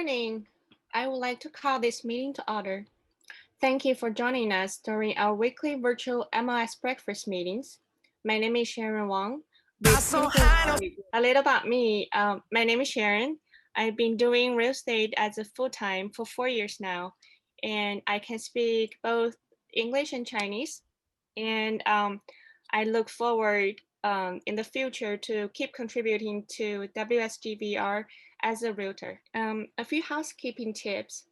morning. I would like to call this meeting to order. Thank you for joining us during our weekly virtual MLS breakfast meetings. My name is Sharon Wang. A little about me. My name is Sharon. I've been doing real estate as a full-time for 4 years now, and I can speak both English and Chinese. And I look forward in the future to keep contributing to WSGVR as a realtor. A few housekeeping tips.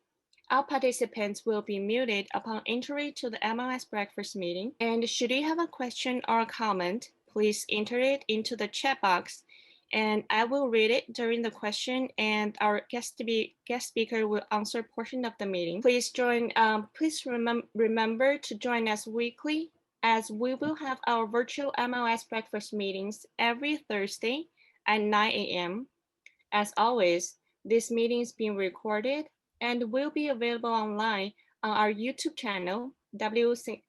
All participants will be muted upon entry to the MLS breakfast meeting. And should you have a question or a comment, please enter it into the chat box and I will read it during the question and our guest speaker will answer a portion of the meeting. Please remember to join us weekly as we will have our virtual MLS breakfast meetings every Thursday at 9 a.m. As always, this meeting is being recorded and will be available online on our YouTube channel, San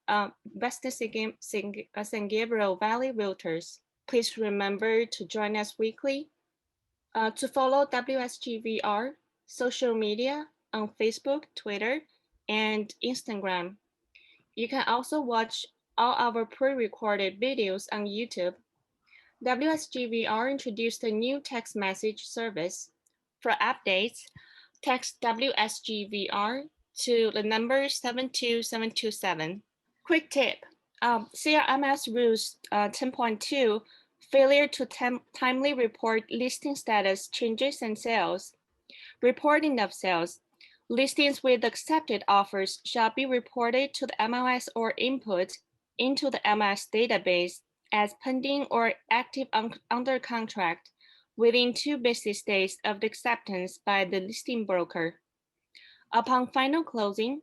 Gabriel Valley Realtors. Please remember to join us weekly. To follow WSGVR social media on Facebook, Twitter, and Instagram. You can also watch all our pre-recorded videos on YouTube. WSGVR introduced a new text message service. For updates, text WSGVR to the number 72727. Quick tip, CRMS Rules 10.2, failure to timely report listing status changes and sales. Reporting of sales. Listings with accepted offers shall be reported to the MLS or input into the MLS database as pending or active under contract within 2 business days of the acceptance by the listing broker. Upon final closing,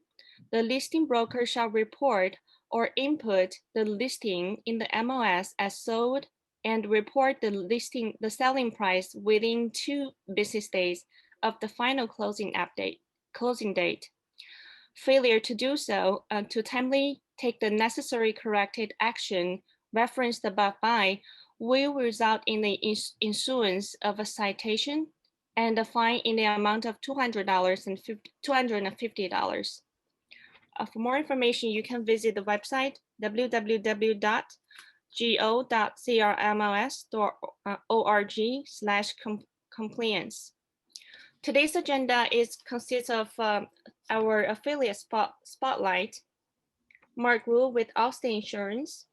the listing broker shall report or input the listing in the MLS as sold and report the selling price within 2 business days of the final closing date. Failure to do so to timely take the necessary corrected action referenced above by will result in the issuance of a citation and a fine in the amount of $250. For more information, you can visit the website www.go.crmos.org/compliance. Today's agenda consists of our affiliate spotlight, Mark Wu with Allstate Insurance,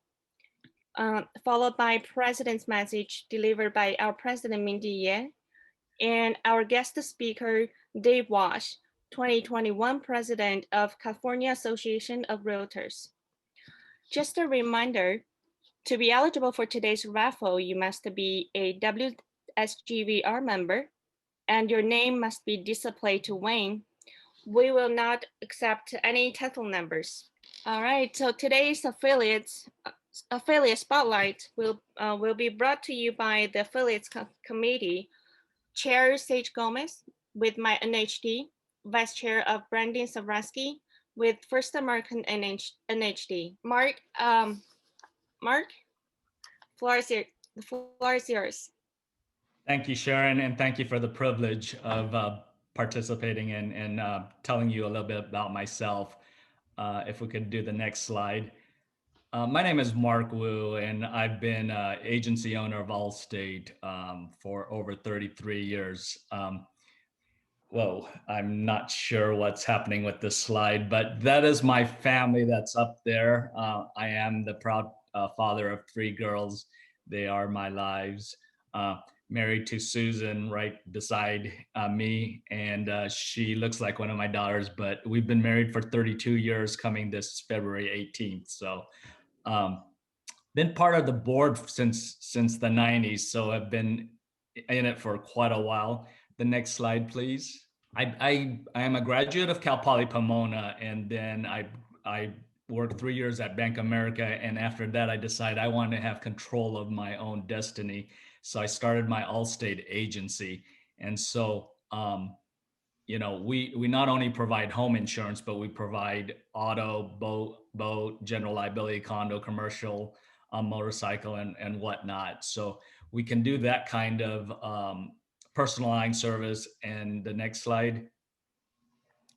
followed by President's message delivered by our President Mindy Ye, and our guest speaker, Dave Walsh, 2021 President of California Association of Realtors. Just a reminder, to be eligible for today's raffle, you must be a WSGVR member and your name must be displayed to win. We will not accept any telephone numbers. All right, so today's affiliate spotlight will be brought to you by the affiliates committee, Chair Sage Gomez with my NHD, Vice Chair of Brandon Savransky with First American NHD. Mark, the floor is yours. Thank you, Sharon, and thank you for the privilege of participating and telling you a little bit about myself. If we could do the next slide. My name is Mark Wu, and I've been agency owner of Allstate for over 33 years. Whoa, I'm not sure what's happening with this slide, but that is my family that's up there. I am the proud father of 3 girls. They are my lives. Married to Susan right beside me, and she looks like one of my daughters, but we've been married for 32 years coming this February 18th. So been part of the board since the 90s, so I've been in it for quite a while. The next slide, please. I am a graduate of Cal Poly Pomona, and then I worked 3 years at Bank of America, and after that I decided I wanted to have control of my own destiny. So I started my Allstate agency. And so, we not only provide home insurance, but we provide auto, boat, general liability, condo, commercial, motorcycle, and whatnot. So we can do that kind of personal line service. And the next slide.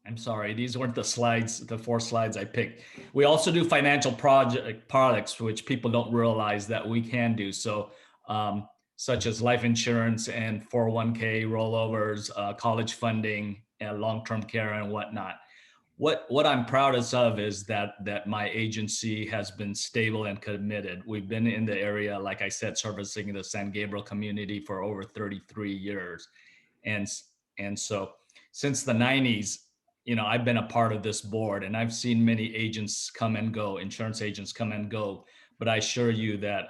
I'm sorry, these weren't the slides, the 4 slides I picked. We also do financial project products, which people don't realize that we can do. So, such as life insurance and 401k rollovers, college funding, and long-term care and whatnot. What I'm proudest of is that my agency has been stable and committed. We've been in the area, like I said, servicing the San Gabriel community for over 33 years, and and so since the 90s, I've been a part of this board, and I've seen many agents come and go, insurance agents come and go, but I assure you that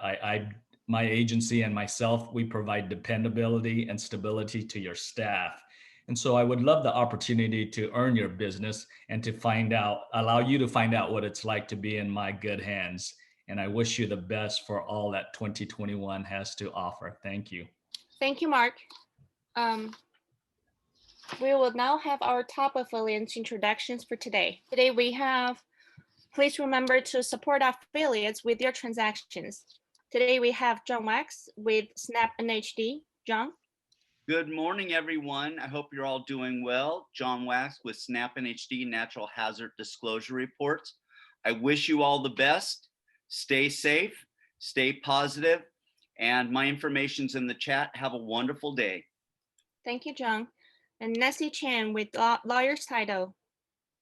my agency and myself, we provide dependability and stability to your staff. And so I would love the opportunity to earn your business and to allow you to find out what it's like to be in my good hands. And I wish you the best for all that 2021 has to offer. Thank you. Thank you, Mark. We will now have our top affiliates introductions for today. Today we have, please remember to support affiliates with your transactions. Today we have John Wax with Snap NHD. John? Good morning, everyone. I hope you're all doing well. John Wax with Snap NHD Natural Hazard Disclosure Reports. I wish you all the best. Stay safe, stay positive, and my information's in the chat. Have a wonderful day. Thank you, John. And Nessie Chan with Lawyer's Title.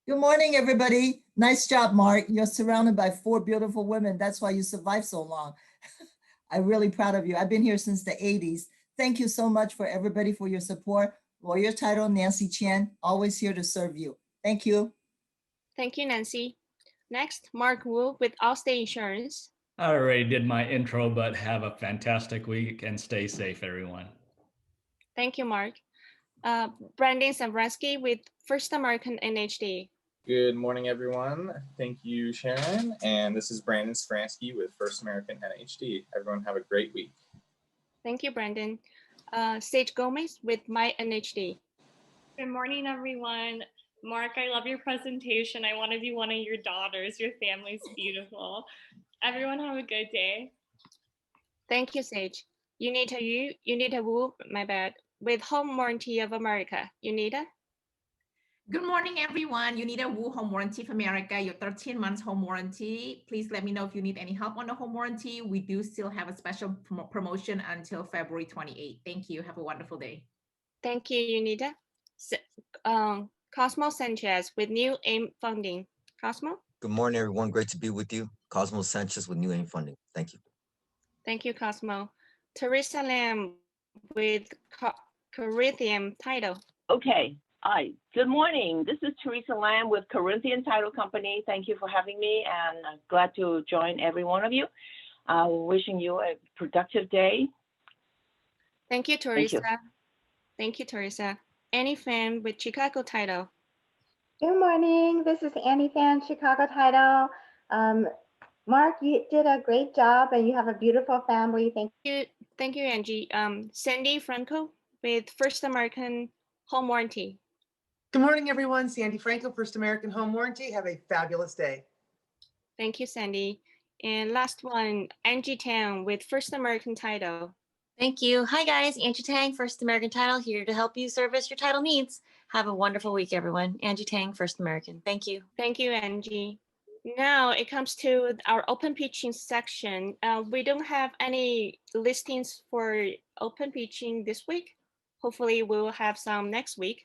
Good morning, everybody. Nice job, Mark. You're surrounded by 4 beautiful women. That's why you survived so long. I'm really proud of you. I've been here since the 80s. Thank you so much for everybody for your support. Lawyer Title, Nancy Chan, always here to serve you. Thank you. Thank you, Nancy. Next, Mark Wu with Allstate Insurance. I already did my intro, but have a fantastic week and stay safe, everyone. Thank you, Mark. Brandon Savransky with First American NHD. Good morning, everyone. Thank you, Sharon. And this is Brandon Savransky with First American NHD. Everyone have a great week. Thank you, Brandon. Sage Gomez with My NHD. Good morning, everyone. Mark, I love your presentation. I want to be one of your daughters. Your family's beautiful. Everyone have a good day. Thank you, Sage. Unita Wu, my bad, with Home Warranty of America. Unita? Good morning, everyone. You need a Wu Home Warranty of America, your 13 months home warranty. Please let me know if you need any help on the home warranty. We do still have a special promotion until February 28th. Thank you. Have a wonderful day. Thank you, Unita. Cosmo Sanchez with New AIM Funding. Cosmo? Good morning, everyone. Great to be with you. Cosmo Sanchez with New AIM Funding. Thank you. Thank you, Cosmo. Teresa Lam with Corinthian Title. Okay. Hi. Good morning. This is Teresa Lamb with Corinthian Title Company. Thank you for having me, and I'm glad to join every one of you. Wishing you a productive day. Thank you, Teresa. Thank you, Teresa. Annie Pham with Chicago Title. Good morning. This is Annie Fan, Chicago Title. Mark, you did a great job, and you have a beautiful family. Thank you, Angie. Sandy Franco with First American Home Warranty. Good morning, everyone. Sandy Franco, First American Home Warranty. Have a fabulous day. Thank you, Sandy. And last one, Angie Tang with First American Title. Thank you. Hi, guys. Angie Tang, First American Title, here to help you service your title needs. Have a wonderful week, everyone. Angie Tang, First American. Thank you. Thank you, Angie. Now it comes to our open pitching section. We don't have any listings for open pitching this week. Hopefully we'll have some next week.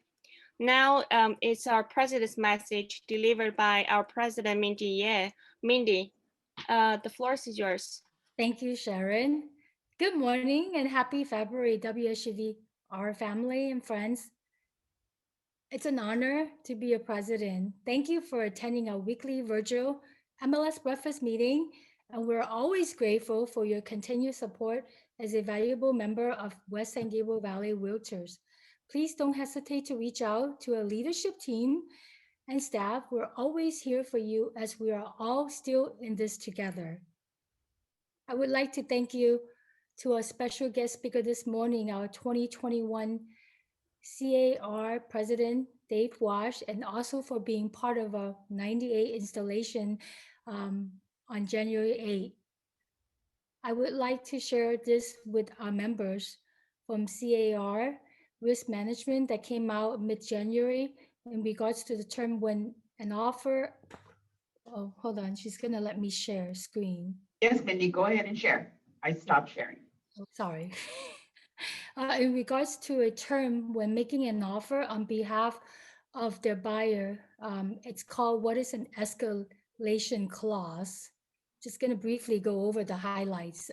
Now it's our president's message delivered by our president, Mindy Ye. Mindy, the floor is yours. Thank you, Sharon. Good morning and happy February, WSGV, family and friends. It's an honor to be a president. Thank you for attending our weekly virtual MLS breakfast meeting, and we're always grateful for your continued support as a valuable member of West San Gabriel Valley Realtors. Please don't hesitate to reach out to our leadership team and staff. We're always here for you as we are all still in this together. I would like to thank you to our special guest speaker this morning, our 2021 C.A.R. President Dave Walsh, and also for being part of our 98 installation on January 8th. I would like to share this with our members from C.A.R. Risk Management that came out mid-January. in regards to the term when an offer, oh, hold on, she's gonna let me share screen. Yes, Mindy, go ahead and share. I stopped sharing. Sorry. In regards to a term when making an offer on behalf of their buyer, it's called what is an escalation clause. Just going to briefly go over the highlights.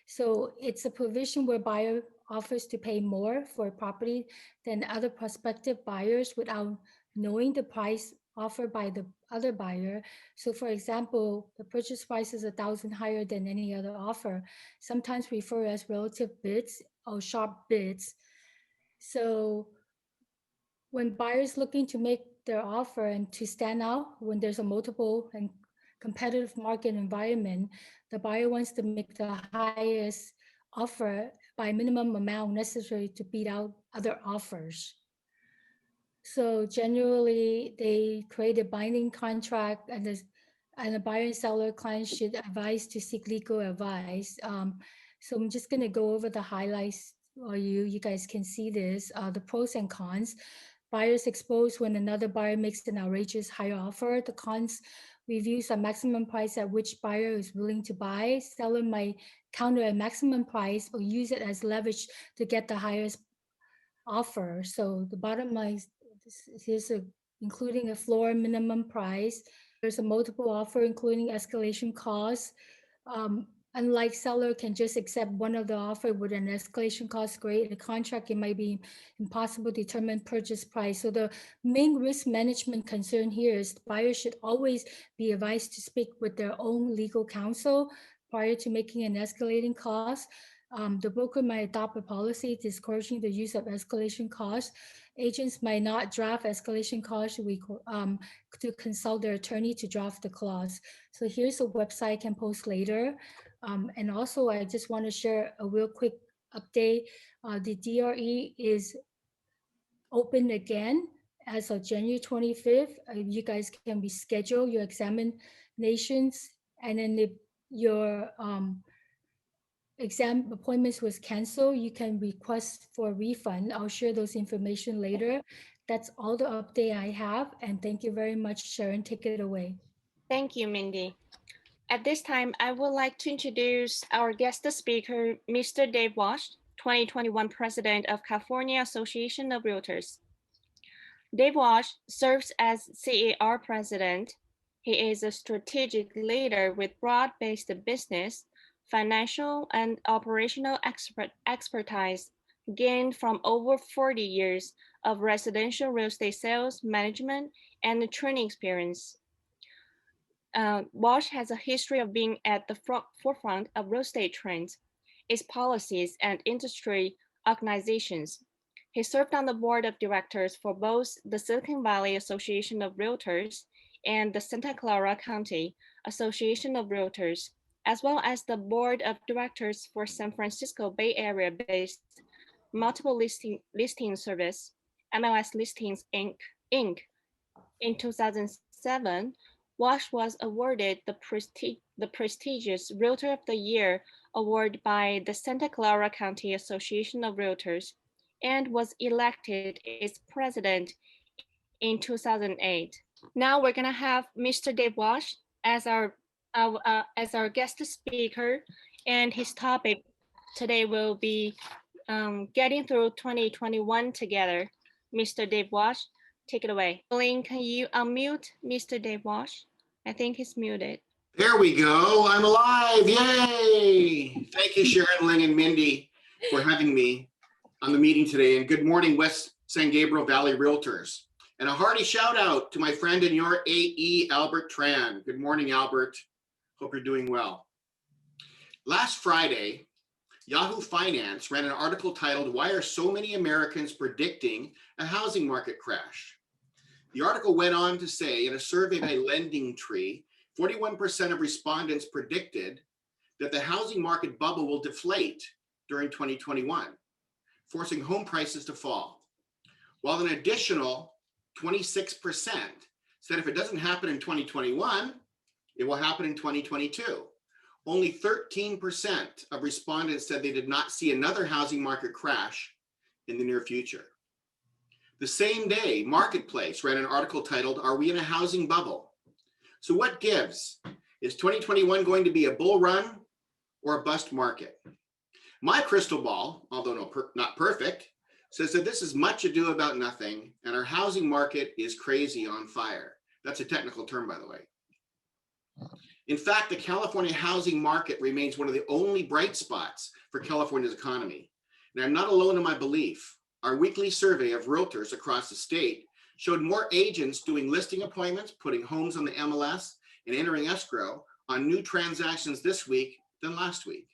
So it's a provision where buyer offers to pay more for a property than other prospective buyers without knowing the price offered by the other buyer. So for example, the purchase price is 1,000 higher than any other offer, sometimes referred as relative bids or sharp bids. So when buyers looking to make their offer and to stand out when there's a multiple and competitive market environment, the buyer wants to make the highest offer by minimum amount necessary to beat out other offers. So generally, they create a binding contract, and the buyer and seller client should advise to seek legal advice. So I'm just going to go over the highlights, or you guys can see this, the pros and cons. Buyers exposed when another buyer makes an outrageous higher offer. The cons reviews a maximum price at which buyer is willing to buy. Seller might counter a maximum price or use it as leverage to get the highest offer. So the bottom line is including a floor minimum price. There's a multiple offer, including escalation costs. Unlike seller can just accept one of the offer with an escalation cost grade, a contract, it might be impossible to determine purchase price. So the main risk management concern here is the buyer should always be advised to speak with their own legal counsel prior to making an escalating cost. The broker might adopt a policy discouraging the use of escalation costs. Agents might not draft escalation costs to consult their attorney to draft the clause. So here's a website I can post later. And also, I just want to share a real quick update. The DRE is open again as of January 25th. You guys can reschedule your examinations, and then if your exam appointments was canceled, you can request for a refund. I'll share those information later. That's all the update I have, and thank you very much, Sharon. Take it away. Thank you, Mindy. At this time, I would like to introduce our guest speaker, Mr. Dave Walsh, 2021 President of California Association of Realtors. Dave Walsh serves as C.A.R. President. He is a strategic leader with broad-based business, financial, and operational expertise gained from over 40 years of residential real estate sales, management, and training experience. Walsh has a history of being at the forefront of real estate trends, its policies, and industry organizations. He served on the board of directors for both the Silicon Valley Association of Realtors and the Santa Clara County Association of Realtors, as well as the board of directors for San Francisco Bay Area-based Multiple Listing Service, MLS Listings Inc. In 2007, Walsh was awarded the prestigious Realtor of the Year award by the Santa Clara County Association of Realtors and was elected its president in 2008. Now we're gonna have Mr. Dave Walsh as our guest speaker, and his topic today will be getting through 2021 together. Mr. Dave Walsh, take it away. Lynn, can you unmute Mr. Dave Walsh? I think he's muted. There we go. I'm alive. Yay. Thank you, Sharon, Lynn, and Mindy for having me on the meeting today. And good morning, West San Gabriel Valley Realtors. And a hearty shout out to my friend and your AE, Albert Tran. Good morning, Albert. Hope you're doing well. Last Friday, Yahoo Finance ran an article titled, "Why Are So Many Americans Predicting a Housing Market Crash?" The article went on to say, in a survey by Lending Tree, 41% of respondents predicted that the housing market bubble will deflate during 2021, forcing home prices to fall, while an additional 26% said if it doesn't happen in 2021, it will happen in 2022. Only 13% of respondents said they did not see another housing market crash in the near future. The same day, Marketplace ran an article titled, "Are We in a Housing Bubble?" So what gives? Is 2021 going to be a bull run or a bust market? My crystal ball, although not perfect, says that this is much ado about nothing and our housing market is crazy on fire. That's a technical term, by the way. In fact, the California housing market remains one of the only bright spots for California's economy. And I'm not alone in my belief. Our weekly survey of realtors across the state showed more agents doing listing appointments, putting homes on the MLS, and entering escrow on new transactions this week than last week,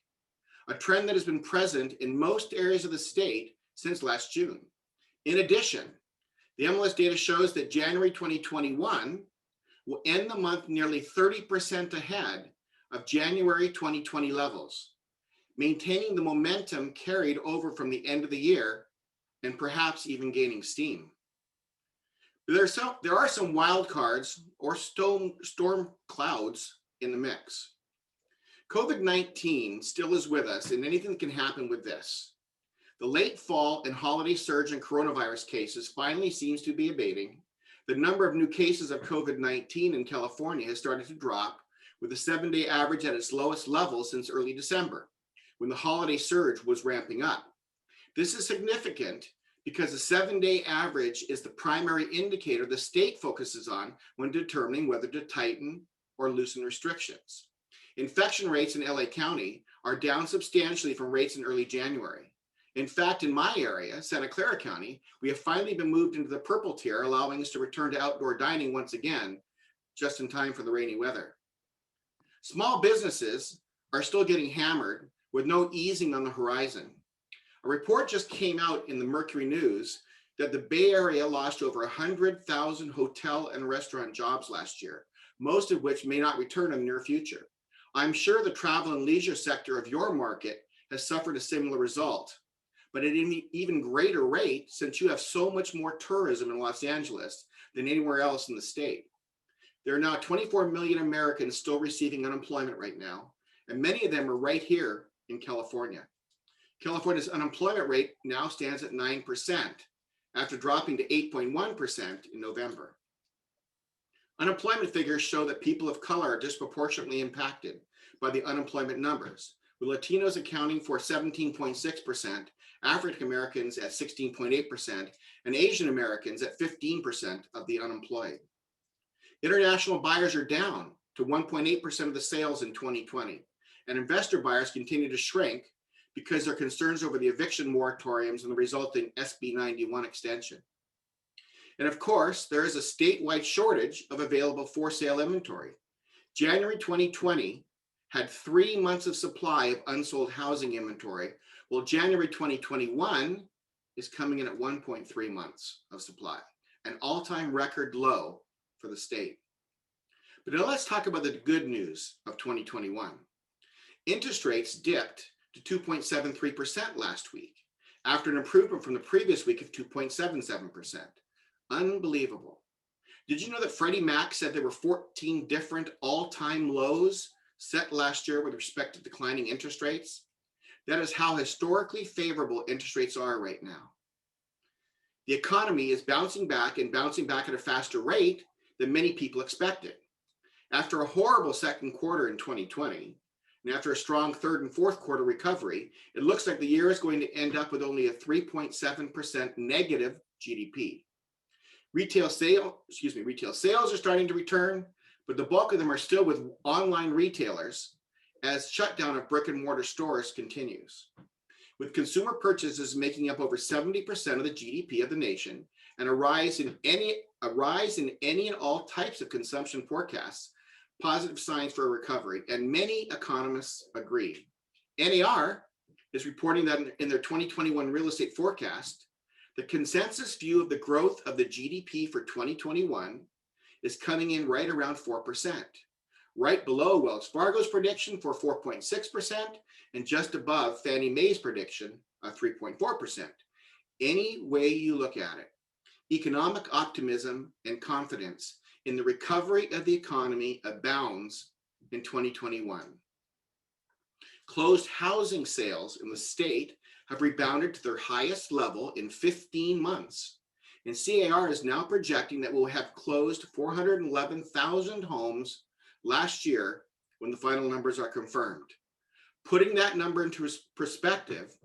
a trend that has been present in most areas of the state since last June. In addition, the MLS data shows that January 2021 will end the month nearly 30% ahead of January 2020 levels, maintaining the momentum carried over from the end of the year and perhaps even gaining steam. There are some wild cards or storm clouds in the mix. COVID-19 still is with us, and anything can happen with this. The late fall and holiday surge in coronavirus cases finally seems to be abating. The number of new cases of COVID-19 in California has started to drop, with the 7-day average at its lowest level since early December, when the holiday surge was ramping up. This is significant because the 7-day average is the primary indicator the state focuses on when determining whether to tighten or loosen restrictions. Infection rates in LA County are down substantially from rates in early January. In fact, in my area, Santa Clara County, we have finally been moved into the purple tier, allowing us to return to outdoor dining once again, just in time for the rainy weather. Small businesses are still getting hammered with no easing on the horizon. A report just came out in the Mercury News that the Bay Area lost over 100,000 hotel and restaurant jobs last year, most of which may not return in the near future. I'm sure the travel and leisure sector of your market has suffered a similar result, but at an even greater rate since you have so much more tourism in Los Angeles than anywhere else in the state. There are now 24 million Americans still receiving unemployment right now, and many of them are right here in California. California's unemployment rate now stands at 9% after dropping to 8.1% in November. Unemployment figures show that people of color are disproportionately impacted by the unemployment numbers, with Latinos accounting for 17.6%, African Americans at 16.8%, and Asian Americans at 15% of the unemployed. International buyers are down to 1.8% of the sales in 2020, and investor buyers continue to shrink because there are concerns over the eviction moratoriums and the resulting SB 91 extension. And of course, there is a statewide shortage of available for sale inventory. January 2020 had 3 months of supply of unsold housing inventory, while January 2021 is coming in at 1.3 months of supply, an all-time record low for the state. But now let's talk about the good news of 2021. Interest rates dipped to 2.73% last week, after an improvement from the previous week of 2.77%. Unbelievable. Did you know that Freddie Mac said there were 14 different all-time lows set last year with respect to declining interest rates? That is how historically favorable interest rates are right now. The economy is bouncing back and bouncing back at a faster rate than many people expected. After a horrible second quarter in 2020, and after a strong third and fourth quarter recovery, it looks like the year is going to end up with only a 3.7% negative GDP. Retail sales are starting to return, but the bulk of them are still with online retailers as shutdown of brick and mortar stores continues. With consumer purchases making up over 70% of the GDP of the nation and a rise in any and all types of consumption forecasts, positive signs for a recovery, and many economists agree. NAR is reporting that in their 2021 real estate forecast, the consensus view of the growth of the GDP for 2021 is coming in right around 4%, right below Wells Fargo's prediction for 4.6% and just above Fannie Mae's prediction of 3.4%. Any way you look at it, economic optimism and confidence in the recovery of the economy abounds in 2021. Closed housing sales in the state have rebounded to their highest level in 15 months. And C.A.R. is now projecting that we'll have closed 411,000 homes last year when the final numbers are confirmed. Putting that number into perspective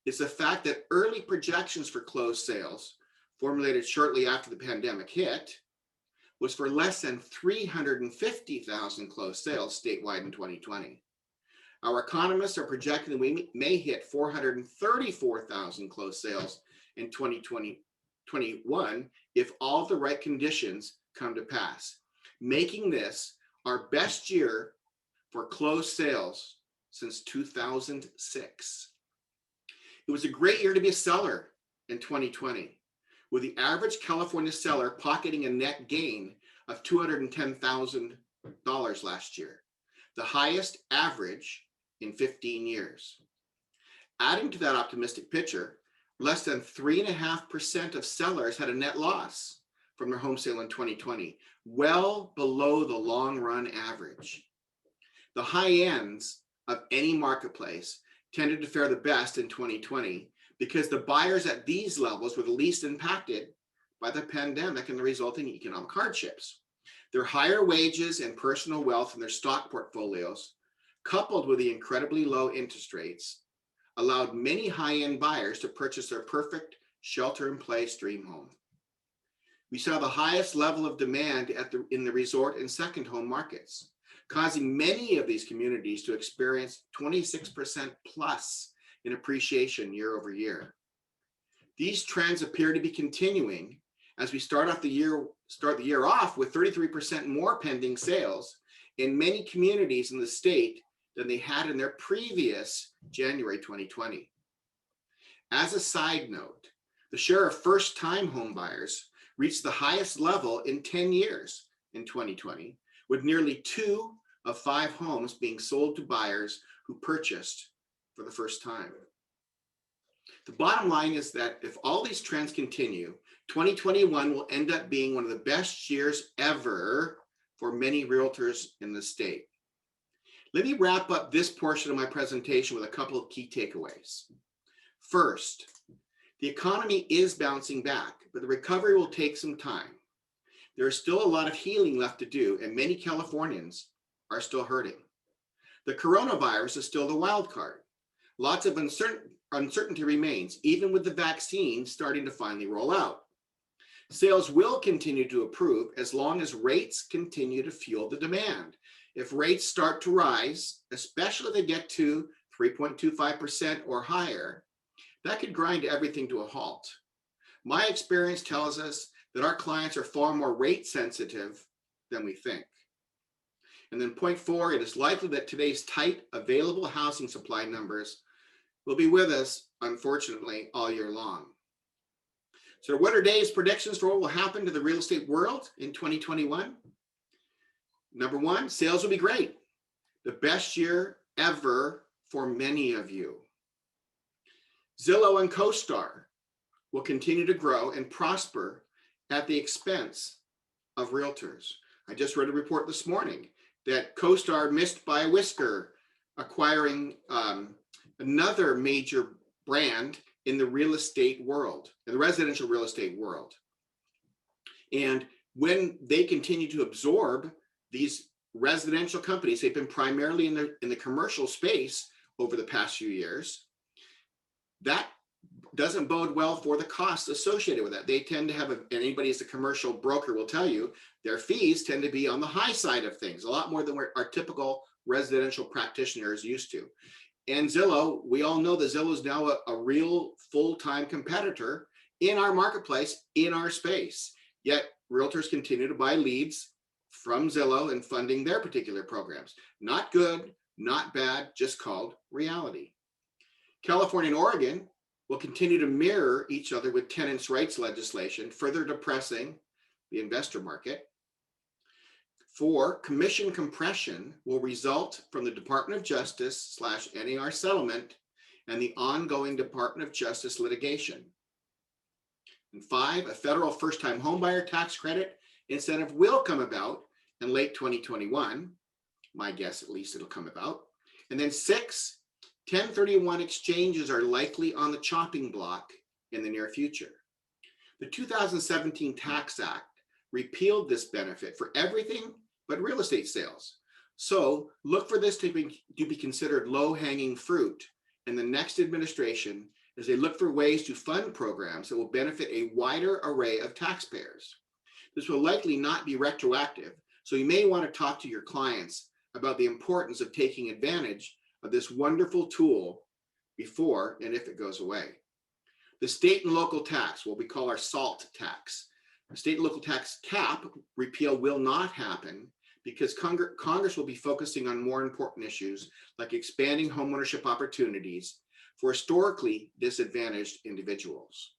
is the fact that early projections for closed sales, formulated shortly after the pandemic hit, was for less than 350,000 closed sales statewide in 2020. Our economists are projecting that we may hit 434,000 closed sales in 2021 if all the right conditions come to pass, making this our best year for closed sales since 2006. It was a great year to be a seller in 2020, with the average California seller pocketing a net gain of $210,000 last year, the highest average in 15 years. Adding to that optimistic picture, less than 3.5% of sellers had a net loss from their home sale in 2020, well below the long run average. The high ends of any marketplace tended to fare the best in 2020 because the buyers at these levels were the least impacted by the pandemic and the resulting economic hardships. Their higher wages and personal wealth in their stock portfolios, coupled with the incredibly low interest rates, allowed many high-end buyers to purchase their perfect shelter-in-place dream home. We saw the highest level of demand in the resort and second home markets, causing many of these communities to experience 26% plus in appreciation year over year. These trends appear to be continuing as we start the year off with 33% more pending sales in many communities in the state than they had in their previous January 2020. As a side note, the share of first-time home buyers reached the highest level in 10 years in 2020, with nearly 2 of 5 homes being sold to buyers who purchased for the first time. The bottom line is that if all these trends continue, 2021 will end up being one of the best years ever for many realtors in the state. Let me wrap up this portion of my presentation with a couple of key takeaways. First, the economy is bouncing back, but the recovery will take some time. There is still a lot of healing left to do, and many Californians are still hurting. The coronavirus is still the wild card. Lots of uncertainty remains, even with the vaccine starting to finally roll out. Sales will continue to improve as long as rates continue to fuel the demand. If rates start to rise, especially if they get to 3.25% or higher, that could grind everything to a halt. My experience tells us that our clients are far more rate sensitive than we think. And then point 4, it is likely that today's tight available housing supply numbers will be with us, unfortunately, all year long. So what are Dave's predictions for what will happen to the real estate world in 2021? Number 1, sales will be great. The best year ever for many of you. Zillow and Co.STAR will continue to grow and prosper at the expense of realtors. I just read a report this morning that Co.STAR missed by a whisker, acquiring another major brand in the real estate world, in the residential real estate world. And when they continue to absorb these residential companies, they've been primarily in the commercial space over the past few years, that doesn't bode well for the costs associated with that. They tend to have, and anybody as a commercial broker will tell you, their fees tend to be on the high side of things, a lot more than our typical residential practitioner is used to. And Zillow, we all know that Zillow is now a real full-time competitor in our marketplace, in our space. Yet realtors continue to buy leads from Zillow and funding their particular programs. Not good, not bad, just called reality. California and Oregon will continue to mirror each other with tenants' rights legislation, further depressing the investor market. 4, commission compression will result from the Department of Justice / NAR settlement and the ongoing Department of Justice litigation. And 5, a federal first-time homebuyer tax credit incentive will come about in late 2021. My guess, at least, it'll come about. And then 6, 1031 exchanges are likely on the chopping block in the near future. The 2017 Tax Act repealed this benefit for everything but real estate sales. So look for this to be considered low-hanging fruit in the next administration as they look for ways to fund programs that will benefit a wider array of taxpayers. This will likely not be retroactive, so you may want to talk to your clients about the importance of taking advantage of this wonderful tool before and if it goes away. The state and local tax, what we call our SALT tax. The state and local tax cap repeal will not happen because Congress will be focusing on more important issues like expanding homeownership opportunities for historically disadvantaged individuals.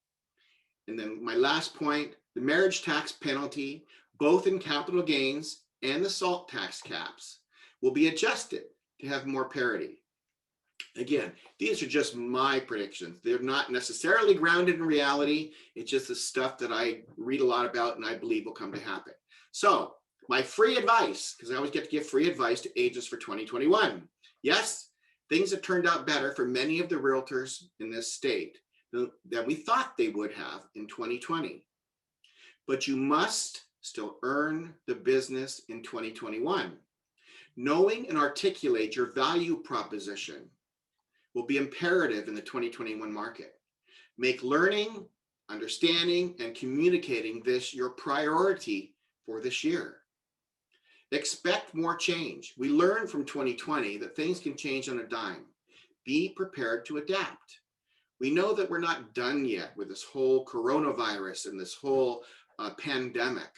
And then my last point, the marriage tax penalty, both in capital gains and the SALT tax caps, will be adjusted to have more parity. Again, these are just my predictions. They're not necessarily grounded in reality. It's just the stuff that I read a lot about and I believe will come to happen. So my free advice, because I always get to give free advice to agents for 2021. Yes, things have turned out better for many of the realtors in this state than we thought they would have in 2020. But you must still earn the business in 2021. Knowing and articulate your value proposition will be imperative in the 2021 market. Make learning, understanding, and communicating this your priority for this year. Expect more change. We learned from 2020 that things can change on a dime. Be prepared to adapt. We know that we're not done yet with this whole coronavirus and this whole pandemic,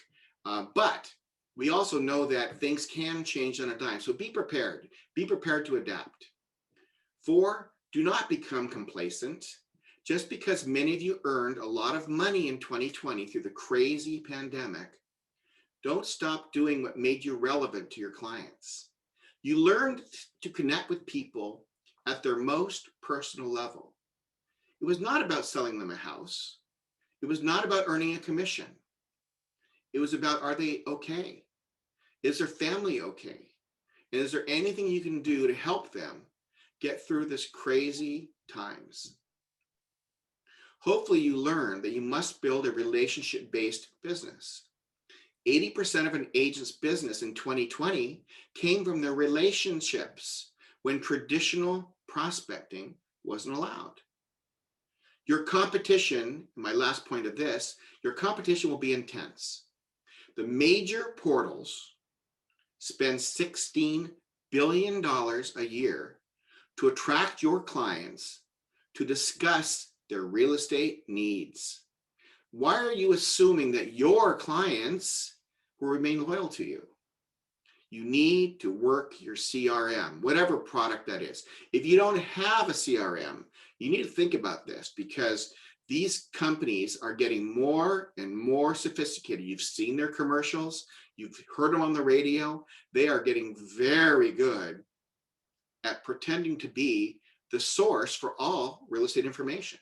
but we also know that things can change on a dime. So be prepared to adapt. 4, do not become complacent. Just because many of you earned a lot of money in 2020 through the crazy pandemic, don't stop doing what made you relevant to your clients. You learned to connect with people at their most personal level. It was not about selling them a house. It was not about earning a commission. It was about, are they okay? Is their family okay? And is there anything you can do to help them get through this crazy times? Hopefully you learned that you must build a relationship-based business. 80% of an agent's business in 2020 came from their relationships when traditional prospecting wasn't allowed. Your competition, my last point of this, your competition will be intense. The major portals spend $16 billion a year to attract your clients to discuss their real estate needs. Why are you assuming that your clients will remain loyal to you? You need to work your CRM, whatever product that is. If you don't have a CRM, you need to think about this because these companies are getting more and more sophisticated. You've seen their commercials, you've heard them on the radio. They are getting very good at pretending to be the source for all real estate information.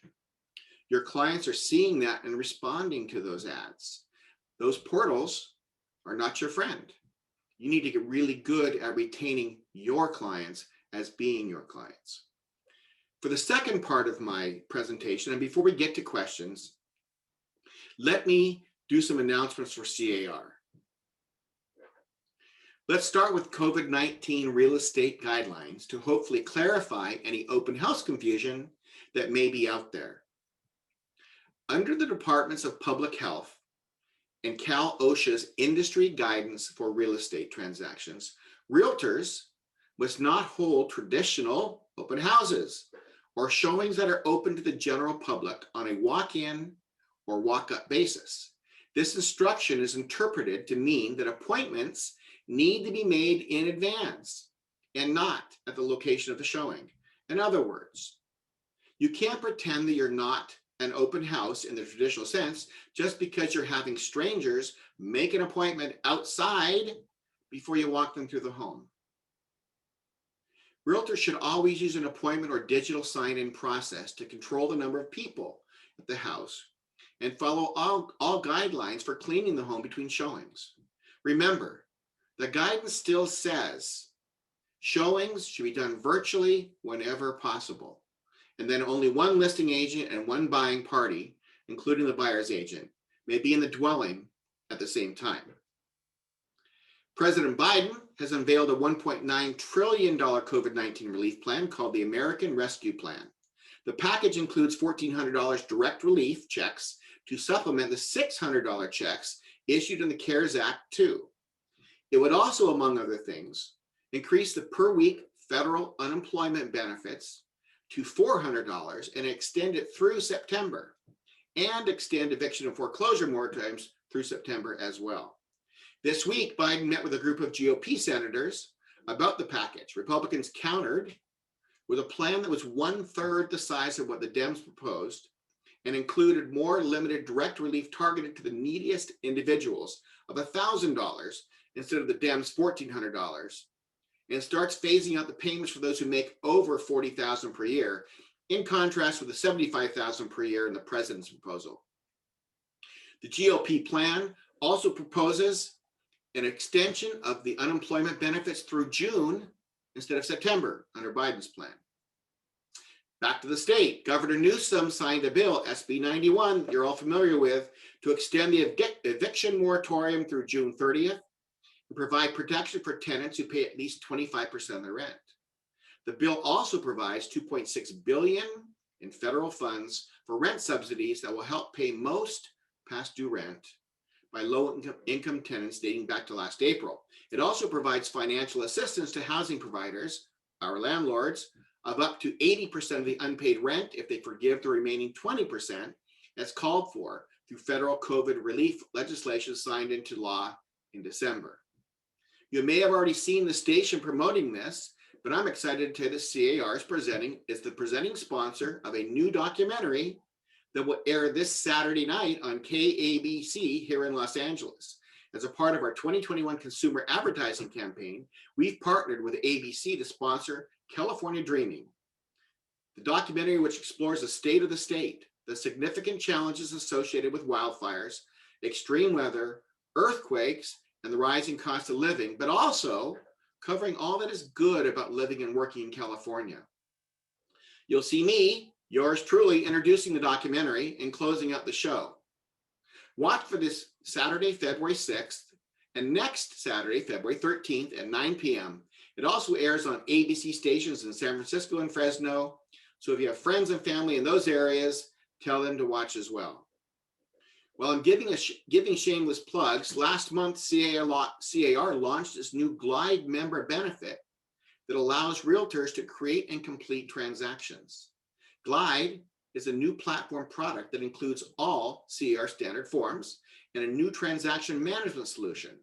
Your clients are seeing that and responding to those ads. Those portals are not your friend. You need to get really good at retaining your clients as being your clients. For the second part of my presentation, and before we get to questions, let me do some announcements for C.A.R. Let's start with COVID-19 real estate guidelines to hopefully clarify any open house confusion that may be out there. Under the Departments of Public Health and Cal OSHA's industry guidance for real estate transactions, realtors must not hold traditional open houses or showings that are open to the general public on a walk-in or walk-up basis. This instruction is interpreted to mean that appointments need to be made in advance and not at the location of the showing. In other words, you can't pretend that you're not an open house in the traditional sense just because you're having strangers make an appointment outside before you walk them through the home. Realtors should always use an appointment or digital sign-in process to control the number of people at the house and follow all guidelines for cleaning the home between showings. Remember, the guidance still says showings should be done virtually whenever possible. And then only one listing agent and one buying party including the buyer's agent, may be in the dwelling at the same time. President Biden has unveiled a $1.9 trillion COVID-19 relief plan called the American Rescue Plan. The package includes $1,400 direct relief checks to supplement the $600 checks issued in the CARES Act too. It would also, among other things, increase the per week federal unemployment benefits to $400 and extend it through September, and extend eviction and foreclosure moratoriums through September as well. This week, Biden met with a group of GOP senators about the package. Republicans countered with a plan that was 1/3 the size of what the Dems proposed and included more limited direct relief targeted to the neediest individuals of $1,000 instead of the Dems' $1,400, and starts phasing out the payments for those who make over $40,000 per year, in contrast with the $75,000 per year in the president's proposal. The GOP plan also proposes an extension of the unemployment benefits through June instead of September under Biden's plan. Back to the state, Governor Newsom signed a bill, SB 91, you're all familiar with, to extend the eviction moratorium through June 30th and provide protection for tenants who pay at least 25% of their rent. The bill also provides $2.6 billion in federal funds for rent subsidies that will help pay most past due rent by low-income tenants dating back to last April. It also provides financial assistance to housing providers, our landlords, of up to 80% of the unpaid rent if they forgive the remaining 20% as called for through federal COVID relief legislation signed into law in December. You may have already seen the station promoting this, but I'm excited to tell you that C.A.R. is the presenting sponsor of a new documentary that will air this Saturday night on KABC here in Los Angeles. As a part of our 2021 consumer advertising campaign, we've partnered with ABC to sponsor California Dreaming, the documentary which explores the state of the state, the significant challenges associated with wildfires, extreme weather, earthquakes, and the rising cost of living, but also covering all that is good about living and working in California. You'll see me, yours truly, introducing the documentary and closing out the show. Watch for this Saturday, February 6th, and next Saturday, February 13th at 9 p.m. It also airs on ABC stations in San Francisco and Fresno. So if you have friends and family in those areas, tell them to watch as well. Well, I'm giving shameless plugs. Last month, C.A.R. launched this new Glide member benefit that allows realtors to create and complete transactions. Glide is a new platform product that includes all C.A.R. standard forms and a new transaction management solution,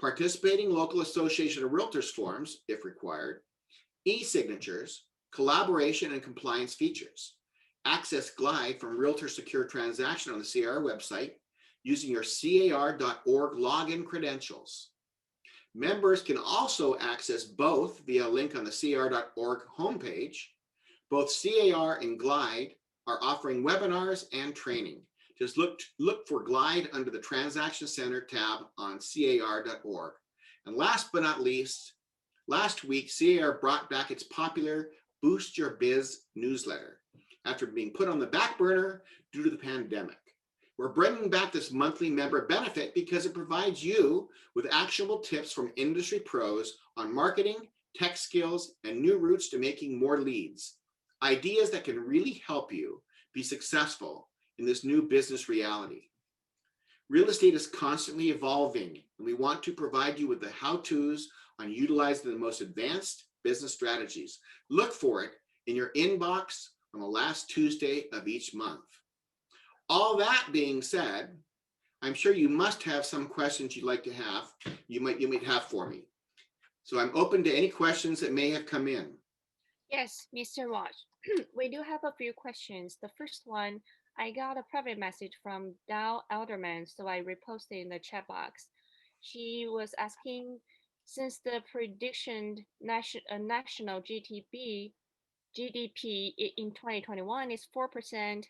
participating local association of realtors forms, if required, e-signatures, collaboration, and compliance features. Access Glide from Realtor Secure Transaction on the C.A.R. website using your CAR.org login credentials. Members can also access both via a link on the CAR.org homepage. Both C.A.R. and Glide are offering webinars and training. Just look for Glide under the Transaction Center tab on CAR.org. And last but not least, last week, C.A.R. brought back its popular Boost Your Biz newsletter after being put on the back burner due to the pandemic. We're bringing back this monthly member benefit because it provides you with actionable tips from industry pros on marketing, tech skills, and new routes to making more leads. Ideas that can really help you be successful in this new business reality. Real estate is constantly evolving, and we want to provide you with the how-tos on utilizing the most advanced business strategies. Look for it in your inbox on the last Tuesday of each month. All that being said, I'm sure you must have some questions you'd like to have, you might have for me. So I'm open to any questions that may have come in. Yes, Mr. Walsh. We do have a few questions. The first one, I got a private message from Dow Elderman, so I reposted in the chat box. She was asking, since the predicted national GDP in 2021 is 4%,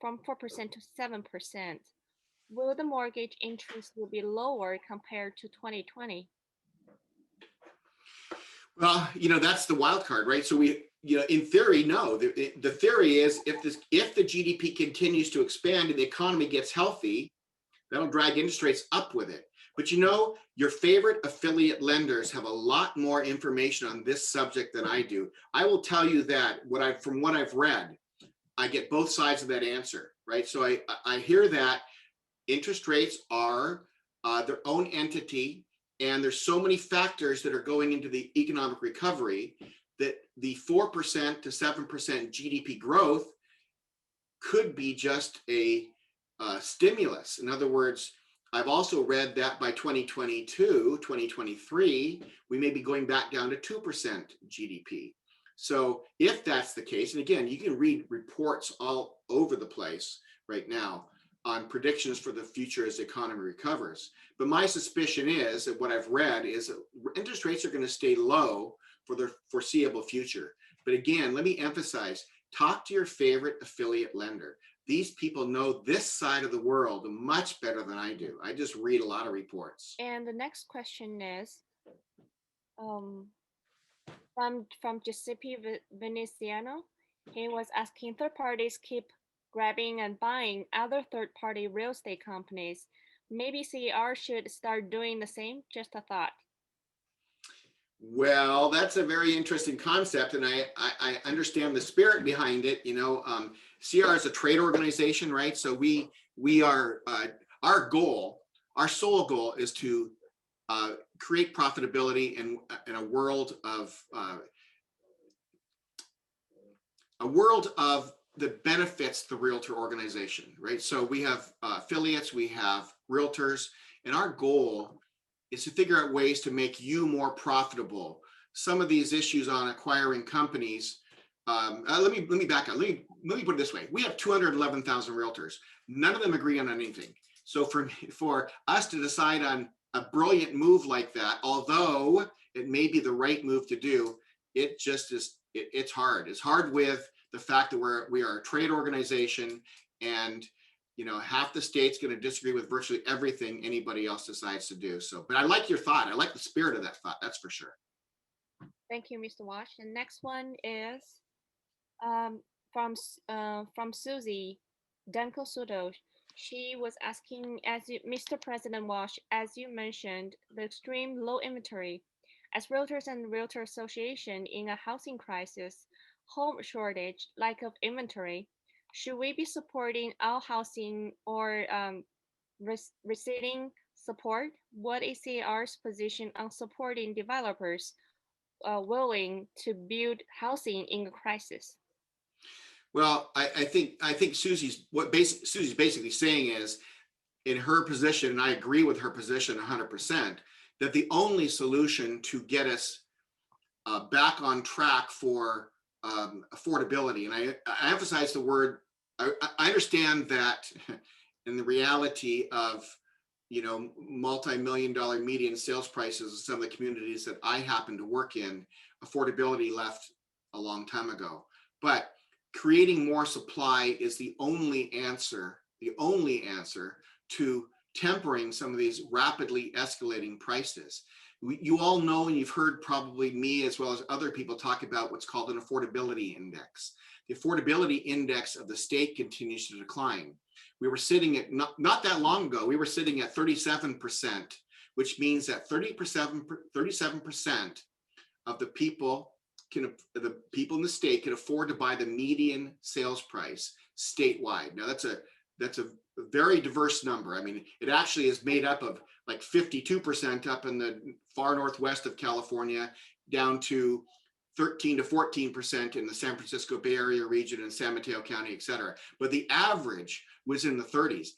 from 4% to 7%, will the mortgage interest will be lower compared to 2020? Well, that's the wild card, right? So in theory, no. The theory is if the GDP continues to expand and the economy gets healthy, that'll drag interest rates up with it. But your favorite affiliate lenders have a lot more information on this subject than I do. I will tell you that from what I've read, I get both sides of that answer, right? So I hear that interest rates are their own entity, and there's so many factors that are going into the economic recovery that the 4% to 7% GDP growth could be just a stimulus. In other words, I've also read that by 2022, 2023, we may be going back down to 2% GDP. So if that's the case, and again, you can read reports all over the place right now on predictions for the future as the economy recovers. But my suspicion is that what I've read is that interest rates are going to stay low for the foreseeable future. But again, let me emphasize, talk to your favorite affiliate lender. These people know this side of the world much better than I do. I just read a lot of reports. And the next question is from Giuseppe Veneziano. He was asking, third parties keep grabbing and buying other third-party real estate companies. Maybe C.A.R. should start doing the same? Just a thought. Well, that's a very interesting concept, and I understand the spirit behind it. C.A.R. is a trade organization, right? So we are our sole goal is to create profitability in a world of that benefits the realtor organization, right? So we have affiliates, we have realtors, and our goal is to figure out ways to make you more profitable. Some of these issues on acquiring companies, let me back up. Let me put it this way. We have 211,000 realtors. None of them agree on anything. So for us to decide on a brilliant move like that, although it may be the right move to do, it just is, it's hard. It's hard with the fact that we are a trade organization, and half the state's going to disagree with virtually everything anybody else decides to do. So, but I like your thought. I like the spirit of that thought. That's for sure. Thank you, Mr. Walsh. The next one is from Susie Danko Soto. She was asking, Mr. President Walsh, as you mentioned, the extreme low inventory. As realtors and realtor association in a housing crisis, home shortage, lack of inventory, should we be supporting our housing or receding support? What is C.A.R.'s position on supporting developers willing to build housing in a crisis? Well, I think Susie's basically saying is, in her position, and I agree with her position 100%, that the only solution to get us back on track for affordability, and I emphasize the word, I understand that in the reality of multi-million-dollar median sales prices in some of the communities that I happen to work in, affordability left a long time ago. But creating more supply is the only answer to tempering some of these rapidly escalating prices. You all know, and you've heard probably me as well as other people talk about what's called an affordability index. The affordability index of the state continues to decline. We were sitting at, not that long ago, we were sitting at 37%, which means that 37% of the people in the state can afford to buy the median sales price statewide. Now that's a very diverse number. I mean, it actually is made up of like 52% up in the far northwest of California, down to 13 to 14% in the San Francisco Bay Area region and San Mateo County, et cetera. But the average was in the 30s.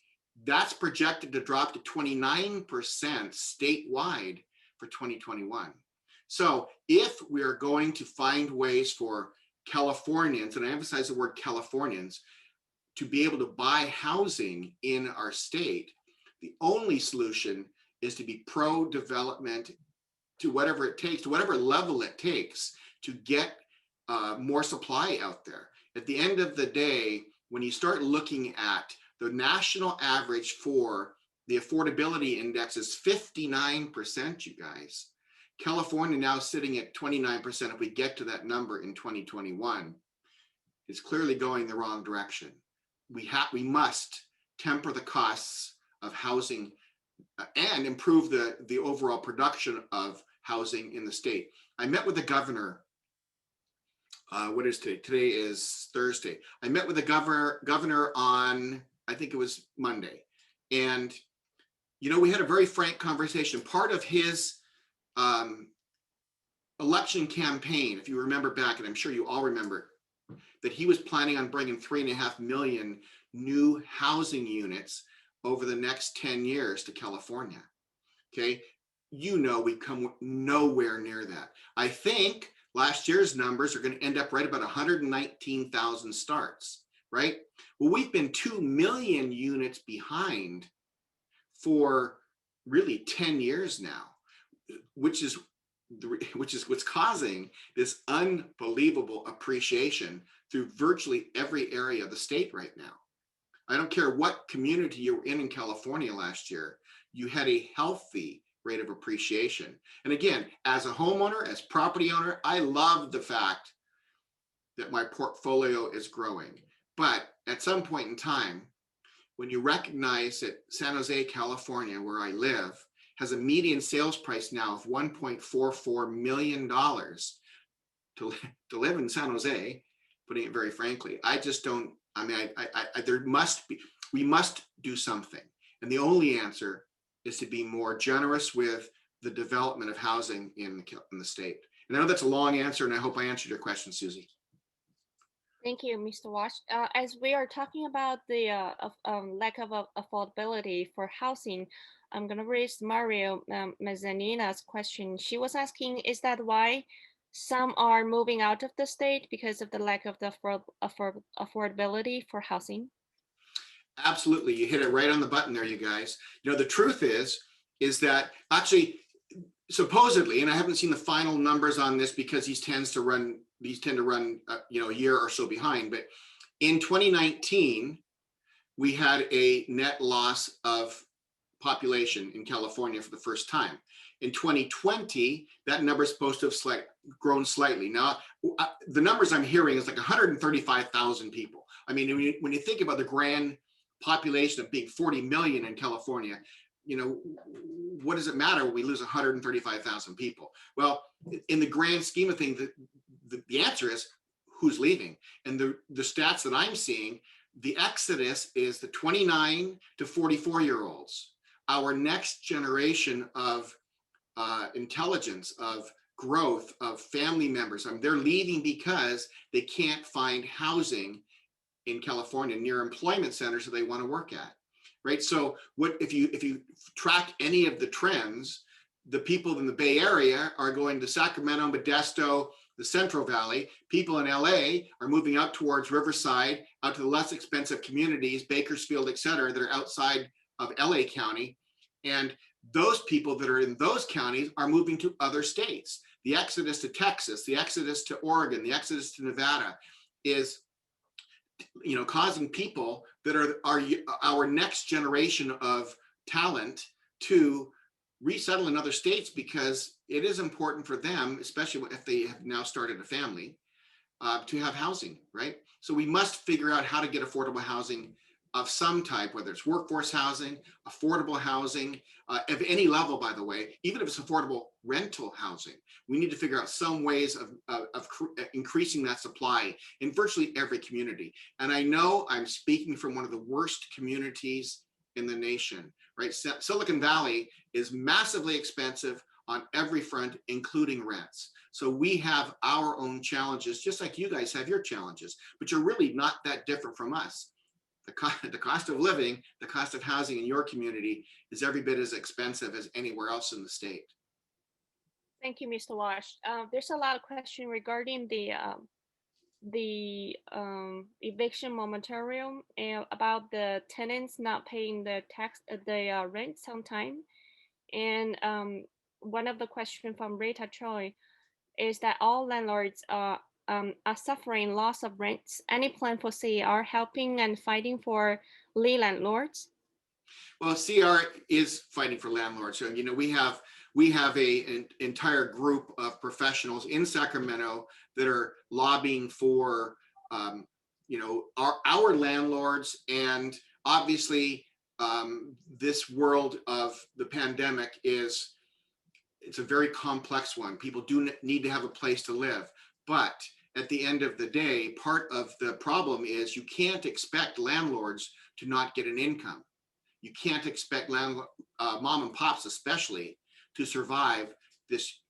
That's projected to drop to 29% statewide for 2021. So if we are going to find ways for Californians, and I emphasize the word Californians, to be able to buy housing in our state, the only solution is to be pro-development to whatever it takes, to whatever level it takes to get more supply out there. At the end of the day, when you start looking at the national average for the affordability index is 59%, you guys. California now sitting at 29%, if we get to that number in 2021, is clearly going the wrong direction. We must temper the costs of housing and improve the overall production of housing in the state. I met with the governor. What is today? Today is Thursday. I met with the governor on, I think it was Monday. And, you know, we had a very frank conversation. Part of his election campaign, if you remember back, and I'm sure you all remember, that he was planning on bringing 3.5 million new housing units over the next 10 years to California. Okay, you know, we come nowhere near that. I think last year's numbers are going to end up right about 119,000 starts, right? Well, we've been 2 million units behind for really 10 years now, which is what's causing this unbelievable appreciation through virtually every area of the state right now. I don't care what community you were in California last year, you had a healthy rate of appreciation. And again, as a homeowner, as property owner, I love the fact that my portfolio is growing. But at some point in time, when you recognize that San Jose, California, where I live, has a median sales price now of $1.44 million to live in San Jose, putting it very frankly, I just don't, I mean, we must do something. And the only answer is to be more generous with the development of housing in the state. And I know that's a long answer, and I hope I answered your question, Susie. Thank you, Mr. Walsh. As we are talking about the lack of affordability for housing, I'm going to raise Mario Mezzanina's question. She was asking, is that why some are moving out of the state because of the lack of the affordability for housing? Absolutely. You hit it right on the button there, you guys. You know, the truth is that actually, supposedly, and I haven't seen the final numbers on this because these tend to run, you know, a year or so behind. But in 2019, we had a net loss of population in California for the first time. In 2020, that number is supposed to have grown slightly. Now, the numbers I'm hearing is like 135,000 people. I mean, when you think about the grand population of being 40 million in California, you know, what does it matter when we lose 135,000 people? Well, in the grand scheme of things, the answer is who's leaving. And the stats that I'm seeing, the exodus is the 29 to 44-year-olds. Our next generation of intelligence, of growth, of family members. I mean, they're leaving because they can't find housing in California near employment centers that they want to work at, right? So what if you track any of the trends, the people in the Bay Area are going to Sacramento, Modesto, the Central Valley. People in LA are moving out towards Riverside, out to the less expensive communities, Bakersfield, et cetera, that are outside of LA County. And those people that are in those counties are moving to other states. The exodus to Texas, the exodus to Oregon, the exodus to Nevada is, you know, causing people that are our next generation of talent to resettle in other states, because it is important for them, especially if they have now started a family, to have housing, right? So we must figure out how to get affordable housing of some type, whether it's workforce housing, affordable housing, of any level, by the way, even if it's affordable rental housing. We need to figure out some ways of increasing that supply in virtually every community. And I know I'm speaking from one of the worst communities in the nation, right? Silicon Valley is massively expensive on every front, including rents. So we have our own challenges, just like you guys have your challenges, but you're really not that different from us. The cost of living, the cost of housing in your community is every bit as expensive as anywhere else in the state. Thank you, Mr. Walsh. There's a lot of questions regarding the eviction moratorium and about the tenants not paying the rent on time. And one of the questions from Rita Choi is that all landlords are suffering loss of rents. Any plan for C.A.R helping and fighting for landlords? Well, C.A.R is fighting for landlords. So, you know, we have we have an entire group of professionals in Sacramento that are lobbying for, you know, our landlords. And obviously, this world of the pandemic it's a very complex one. People do need to have a place to live, but at the end of the day, part of the problem is you can't expect landlords to not get an income. You can't expect mom and pops especially to survive this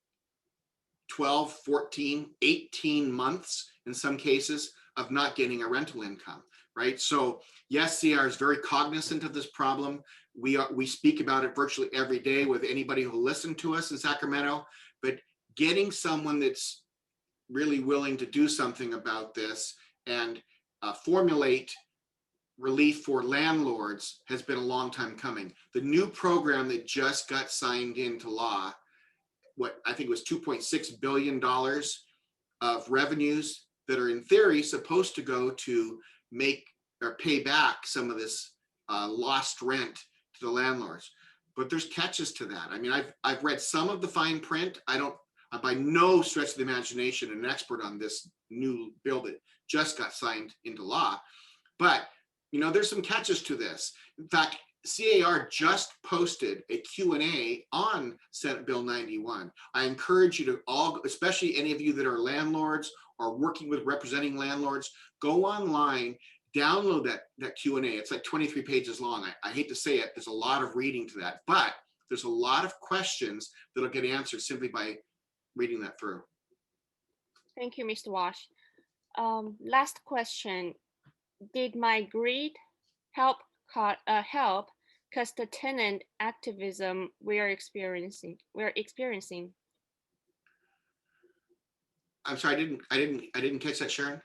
12, 14, 18 months in some cases of not getting a rental income, right? So yes, C.A.R is very cognizant of this problem. We speak about it virtually every day with anybody who listens to us in Sacramento, but getting someone that's really willing to do something about this and formulate relief for landlords has been a long time coming. The new program that just got signed into law, what I think was $2.6 billion of revenues that are in theory supposed to go to make or pay back some of this lost rent to the landlords. But there's catches to that. I mean, I've read some of the fine print. I'm by no stretch of the imagination an expert on this new bill that just got signed into law. But, you know, there's some catches to this. In fact, C.A.R just posted a Q&A on Senate Bill 91. I encourage you to all, especially any of you that are landlords or working with representing landlords, go online, download that Q&A. It's like 23 pages long. I hate to say it, there's a lot of reading to that, but there's a lot of questions that'll get answered simply by reading that through. Thank you, Mr. Walsh. Last question. Did my greed help cause the tenant activism we're experiencing? I'm sorry, I didn't catch that, Sharon.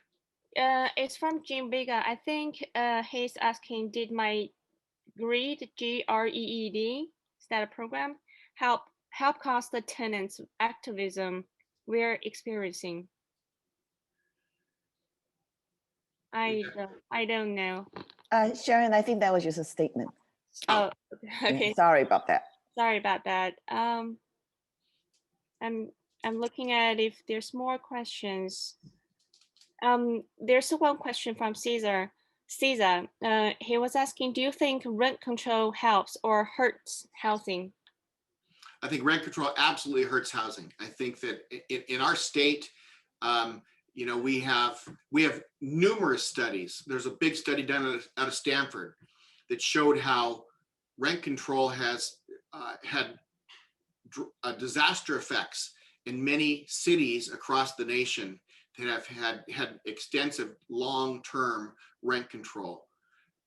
It's from Jim Vega. I think he's asking, did my GREED, GREED, is that a program, help cause the tenants activism we're experiencing? I don't know. Sharon, I think that was just a statement. Oh, okay. Yeah, sorry about that. Sorry about that. I'm looking at if there's more questions. There's one question from Caesar. Caesar, he was asking, do you think rent control helps or hurts housing? I think rent control absolutely hurts housing. I think that in our state, you know, we have numerous studies. There's a big study done out of Stanford that showed how rent control has had disaster effects in many cities across the nation that have had extensive long-term rent control.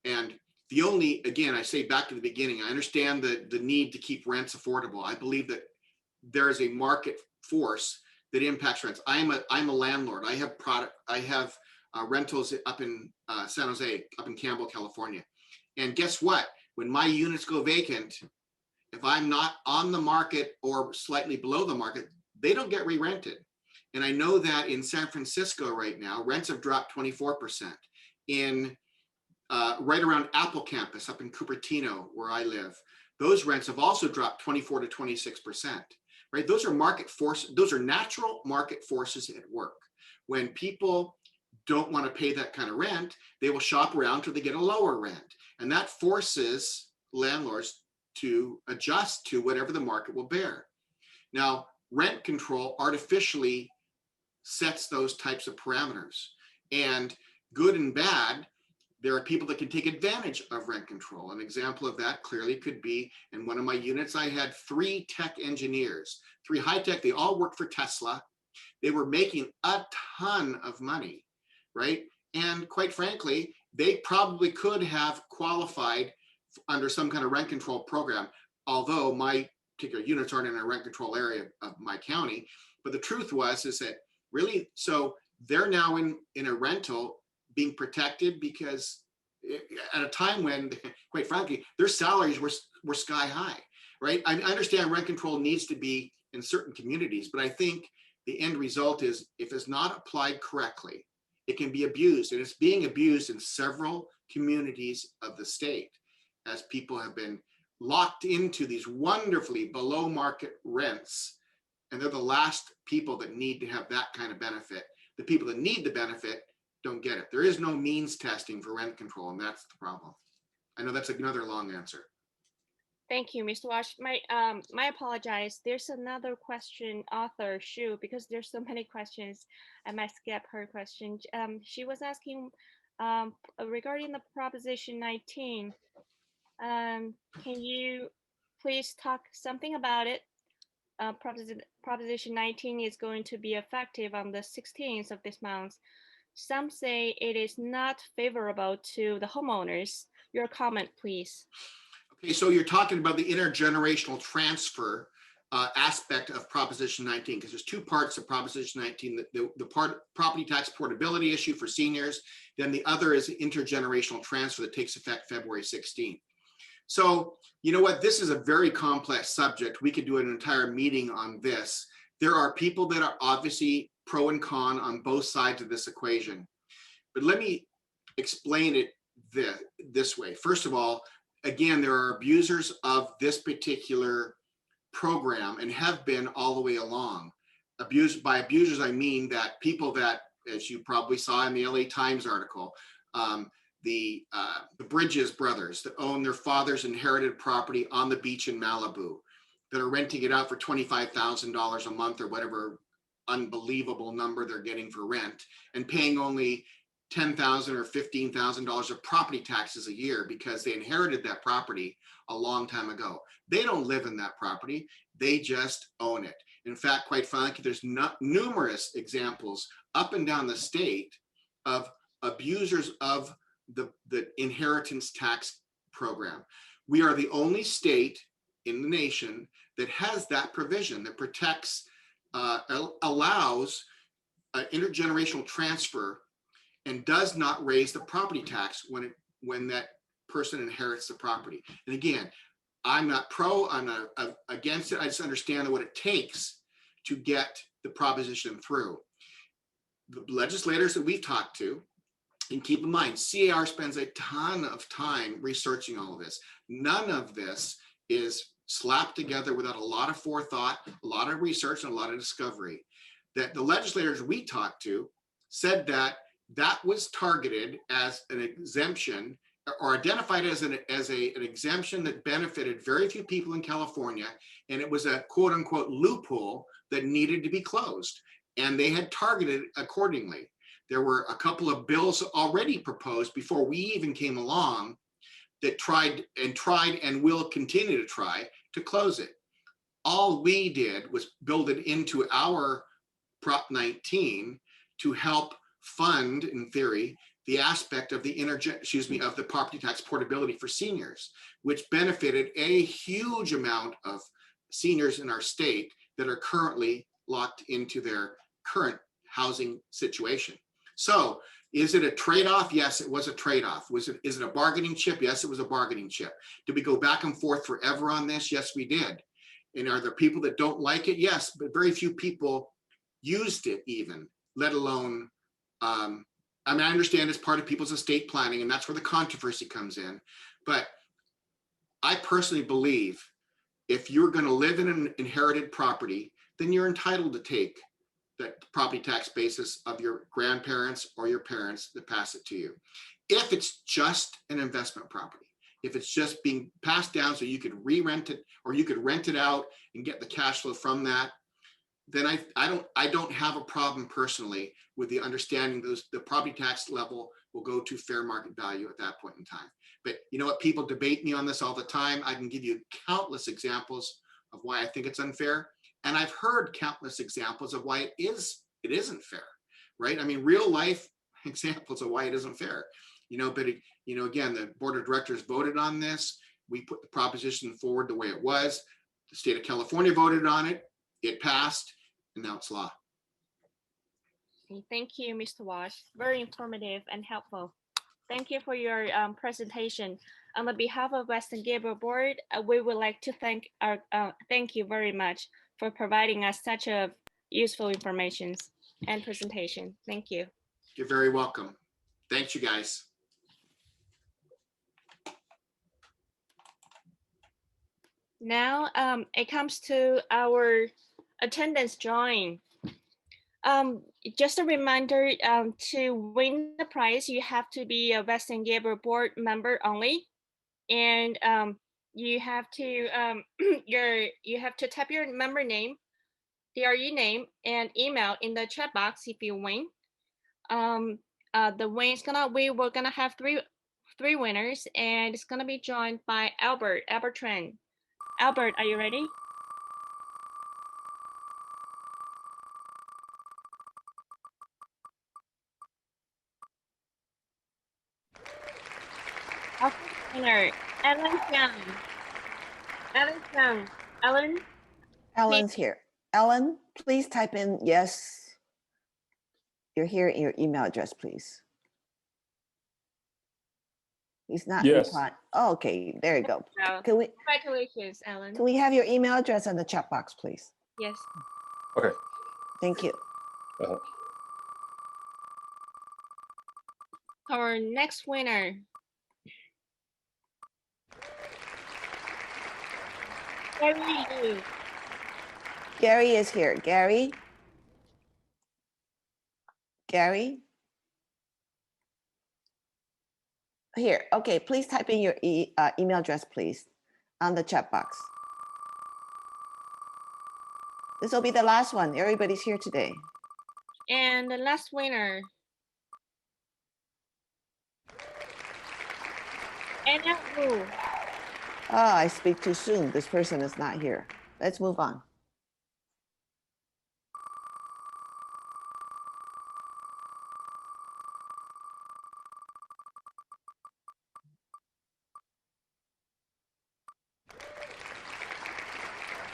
And the only, again, I say back to the beginning, I understand the need to keep rents affordable. I believe that there is a market force that impacts rents. I'm a landlord. I have rentals up in San Jose, up in Campbell, California. And guess what? When my units go vacant, if I'm not on the market or slightly below the market, they don't get re-rented. And I know that in San Francisco right now, rents have dropped 24%. In right around Apple Campus up in Cupertino, where I live, those rents have also dropped 24 to 26%. Right? Those are market forces. Those are natural market forces at work. When people don't want to pay that kind of rent, they will shop around till they get a lower rent. And that forces landlords to adjust to whatever the market will bear. Now, rent control artificially sets those types of parameters. And good and bad, there are people that can take advantage of rent control. An example of that clearly could be in one of my units, I had 3 tech engineers, 3 high tech, they all worked for Tesla. They were making a ton of money, right? And quite frankly, they probably could have qualified under some kind of rent control program, although my particular units aren't in a rent control area of my county. But the truth is that really, so they're now in a rental being protected because at a time when, quite frankly, their salaries were sky high, right? I understand rent control needs to be in certain communities, but I think the end result is if it's not applied correctly, it can be abused, and it's being abused in several communities of the state as people have been locked into these wonderfully below market rents, and they're the last people that need to have that kind of benefit. The people that need the benefit don't get it. There is no means testing for rent control, and that's the problem. I know that's another long answer. Thank you, Mr. Walsh. My apologize. There's another question, author Shu, because there's so many questions. I might skip her question. She was asking regarding the Proposition 19. Can you please talk something about it? Proposition 19 is going to be effective on the 16th of this month. Some say it is not favorable to the homeowners. Your comment, please. Okay, so you're talking about the intergenerational transfer aspect of Proposition 19, because there's two parts of Proposition 19, the part property tax portability issue for seniors, then the other is intergenerational transfer that takes effect February 16th. So, you know what, this is a very complex subject. We could do an entire meeting on this. There are people that are obviously pro and con on both sides of this equation. But let me explain it this way. First of all, again, there are abusers of this particular program and have been all the way along. By abusers, I mean that people that, as you probably saw in the LA Times article, the Bridges brothers that own their father's inherited property on the beach in Malibu, that are renting it out for $25,000 a month or whatever unbelievable number they're getting for rent, and paying only $10,000 or $15,000 of property taxes a year because they inherited that property a long time ago. They don't live in that property, they just own it. In fact, quite frankly, there's numerous examples up and down the state of abusers of the inheritance tax program. We are the only state in the nation that has that provision that protects, allows intergenerational transfer and does not raise the property tax when that person inherits the property. And again, I'm not pro, I'm not against it. I just understand what it takes to get the proposition through. The legislators that we've talked to, and keep in mind, C.A.R. spends a ton of time researching all of this. None of this is slapped together without a lot of forethought, a lot of research, and a lot of discovery. That the legislators we talked to said that that was targeted as an exemption or identified as an exemption that benefited very few people in California. And it was a quote unquote loophole that needed to be closed. And they had targeted accordingly. There were a couple of bills already proposed before we even came along that tried and will continue to try to close it. All we did was build it into our Prop 19 to help fund, in theory, the aspect of of the property tax portability for seniors, which benefited a huge amount of seniors in our state that are currently locked into their current housing situation. So is it a trade-off? Yes, it was a trade-off. Is it a bargaining chip? Yes, it was a bargaining chip. Did we go back and forth forever on this? Yes, we did. And are there people that don't like it? Yes, but very few people used it even, let alone, I mean, I understand it's part of people's estate planning and that's where the controversy comes in. But I personally believe if you're going to live in an inherited property, then you're entitled to take that property tax basis of your grandparents or your parents that pass it to you. If it's just an investment property, if it's just being passed down so you could re-rent it or you could rent it out and get the cash flow from that, then I don't have a problem personally with the understanding the property tax level will go to fair market value at that point in time. But you know what, people debate me on this all the time. I can give you countless examples of why I think it's unfair. And I've heard countless examples of why it isn't fair, right? I mean, real life examples of why it isn't fair, but again, the board of directors voted on this. We put the proposition forward the way it was. The state of California voted on it. It passed, and now it's law. Thank you, Mr. Walsh. Very informative and helpful. Thank you for your presentation. On the behalf of Western Gabriel Board, we would like to thank you very much for providing us such a useful information and presentation. Thank you. You're very welcome. Thanks, you guys. Now it comes to our attendance drawing. Just a reminder, to win the prize, you have to be a West San Gabriel board member only, and you have to you have to type your member name, DRU name, and email in the chat box if you win. The win is we're gonna have three winners, and it's gonna be joined by Albert Tran. Albert, are you ready? Our first winner, Ellen Young. Ellen Young. Ellen? Ellen's here. Ellen, please type in yes. You're here in your email address, please. He's not Yes. replying. Oh, okay, there you go. Can we, Congratulations, Ellen. can we have your email address on the chat box, please? Yes. Okay. Thank you. Our next winner. Gary Yu. Gary is here. Gary? Gary? Here, okay, please type in your email address, please, on the chat box. This will be the last one. Everybody's here today. And the last winner. Anna Wu. Oh, I speak too soon. This person is not here. Let's move on.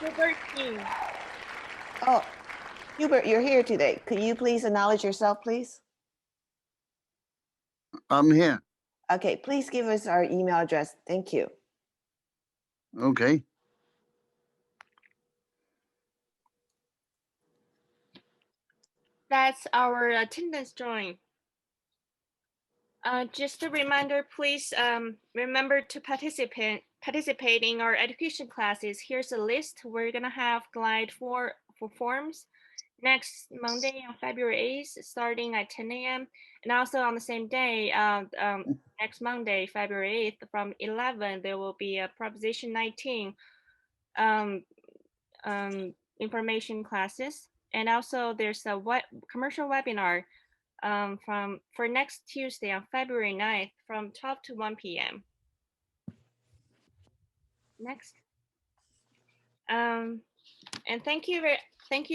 Hubert King. Oh, Hubert, you're here today. Could you please acknowledge yourself, please? I'm here. Okay, please give us our email address. Thank you. Okay. That's our attendance drawing. Just a reminder, please remember to participate in our education classes. Here's a list. We're gonna have glide for forms next Monday on February 8th, starting at 10 a.m. And also on the same day, next Monday, February 8th, from 11, there will be a Proposition 19 information classes. And also there's a commercial webinar for next Tuesday on February 9th from 12 to 1 p.m. Next. And thank you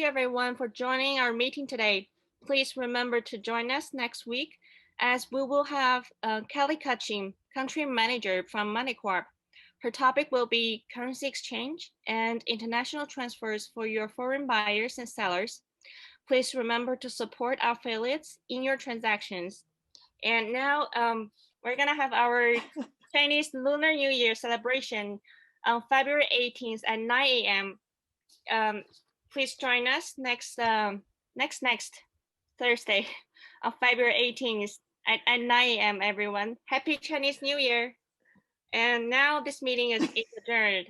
everyone for joining our meeting today. Please remember to join us next week as we will have Kelly Kachim, country manager from Moneycorp. Her topic will be currency exchange and international transfers for your foreign buyers and sellers. Please remember to support our affiliates in your transactions. And now we're gonna have our Chinese Lunar New Year celebration on February 18th at 9 a.m. Please join us next Thursday on February 18th at 9 a.m. everyone. Happy Chinese New Year. And now this meeting is adjourned.